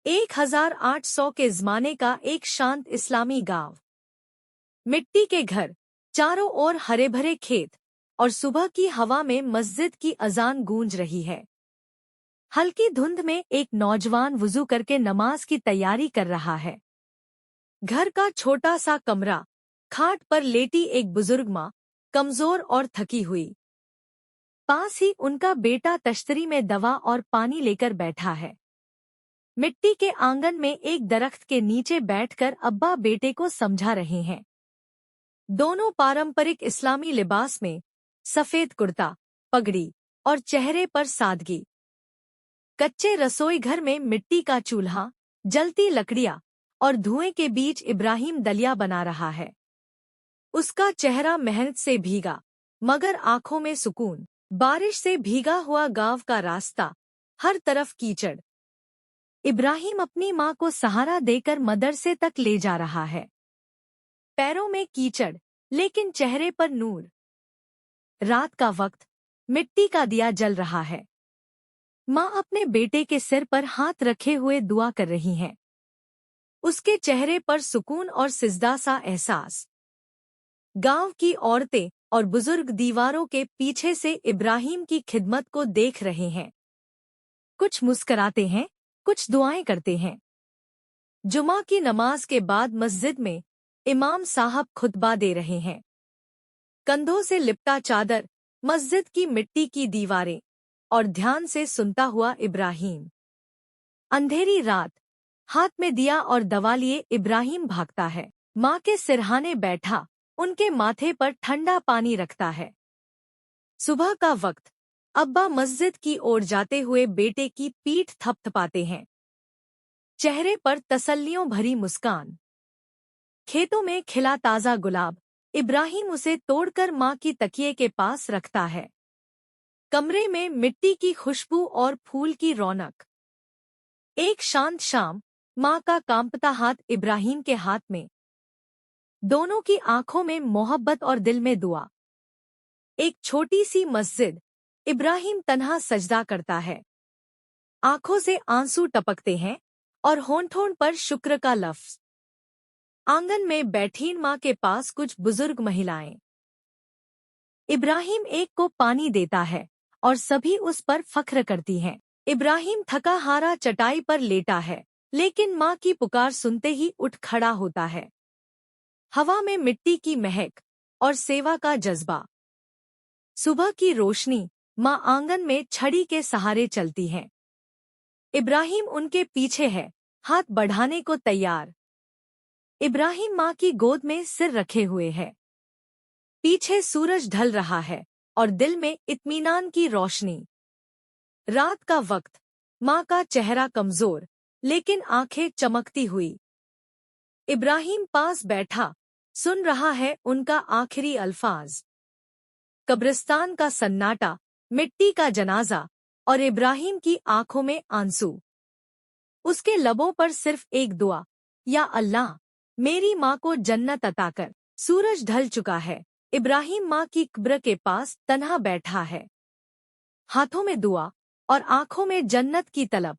1800 के ज़माने का एक शांत इस्लामी गांव। मिट्टी के घर, चारों ओर हरे भरे खेत और सुबह की हवा में मस्जिद की अजान गूंज रही है। हल्की धुंध में एक नौजवान वुजू करके नमाज की तैयारी कर रहा है। घर का छोटा सा कमरा, खाट पर लेटी एक बुजुर्ग माँ, कमजोर और थकी हुई। पास ही उनका बेटा तश्तरी में दवा और पानी लेकर बैठा है। मिट्टी के आंगन में एक दरख्त के नीचे बैठकर अब्बा बेटे को समझा रहे हैं। दोनों पारंपरिक इस्लामी लिबास में, सफेद कुर्ता, पगड़ी और चेहरे पर सादगी। कच्चे रसोई घर में मिट्टी का चूल्हा, जलती लकड़ियां और धुएं के बीच इब्राहिम दलिया बना रहा है। उसका चेहरा मेहनत से भीगा, मगर आंखों में सुकून। बारिश से भीगा हुआ गांव का रास्ता, हर तरफ कीचड़। इब्राहिम अपनी माँ को सहारा देकर मदरसे तक ले जा रहा है। पैरों में कीचड़, लेकिन चेहरे पर नूर। रात का वक्त, मिट्टी का दिया जल रहा है। माँ अपने बेटे के सिर पर हाथ रखे हुए दुआ कर रही हैं। उसके चेहरे पर सुकून और सिजदा सा एहसास। गांव की औरतें और बुजुर्ग दीवारों के पीछे से इब्राहिम की खिदमत को देख रहे हैं। कुछ मुस्कराते हैं, कुछ दुआएं करते हैं। जुमा की नमाज के बाद मस्जिद में इमाम साहब खुतबा दे रहे हैं। कंधों से लिपटा चादर, मस्जिद की मिट्टी की दीवारें और ध्यान से सुनता हुआ इब्राहिम। अंधेरी रात, हाथ में दिया और दवा लिए इब्राहिम भागता है। माँ के सिरहाने बैठा, उनके माथे पर ठंडा पानी रखता है। सुबह का वक्त, अब्बा मस्जिद की ओर जाते हुए बेटे की पीठ थपथपाते हैं। चेहरे पर तसल्लियों भरी मुस्कान। खेतों में खिला ताजा गुलाब, इब्राहिम उसे तोड़कर माँ की तकिए के पास रखता है। कमरे में मिट्टी की खुशबू और फूल की रौनक। एक शांत शाम, माँ का कांपता हाथ इब्राहिम के हाथ में। दोनों की आंखों में मोहब्बत और दिल में दुआ। एक छोटी सी मस्जिद, इब्राहिम तन्हा सजदा करता है। आंखों से आंसू टपकते हैं और होंठों पर शुक्र का लफ्ज। आंगन में बैठी माँ के पास कुछ बुजुर्ग महिलाएं। इब्राहिम एक को पानी देता है और सभी उस पर फख्र करती हैं। इब्राहिम थका हारा चटाई पर लेटा है, लेकिन माँ की पुकार सुनते ही उठ खड़ा होता है। हवा में मिट्टी की महक और सेवा का जज्बा। सुबह की रोशनी, माँ आंगन में छड़ी के सहारे चलती हैं। इब्राहिम उनके पीछे है, हाथ बढ़ाने को तैयार। इब्राहिम माँ की गोद में सिर रखे हुए है। पीछे सूरज ढल रहा है और दिल में इत्मीनान की रोशनी। रात का वक्त, माँ का चेहरा कमजोर, लेकिन आंखें चमकती हुई। इब्राहिम पास बैठा, सुन रहा है उनका आखिरी अल्फाज। कब्रिस्तान का सन्नाटा, मिट्टी का जनाजा और इब्राहिम की आंखों में आंसू। उसके लबों पर सिर्फ एक दुआ, या अल्लाह, मेरी माँ को जन्नत अता कर। सूरज ढल चुका है। इब्राहिम माँ की कब्र के पास तन्हा बैठा है। हाथों में दुआ और आंखों में जन्नत की तलब।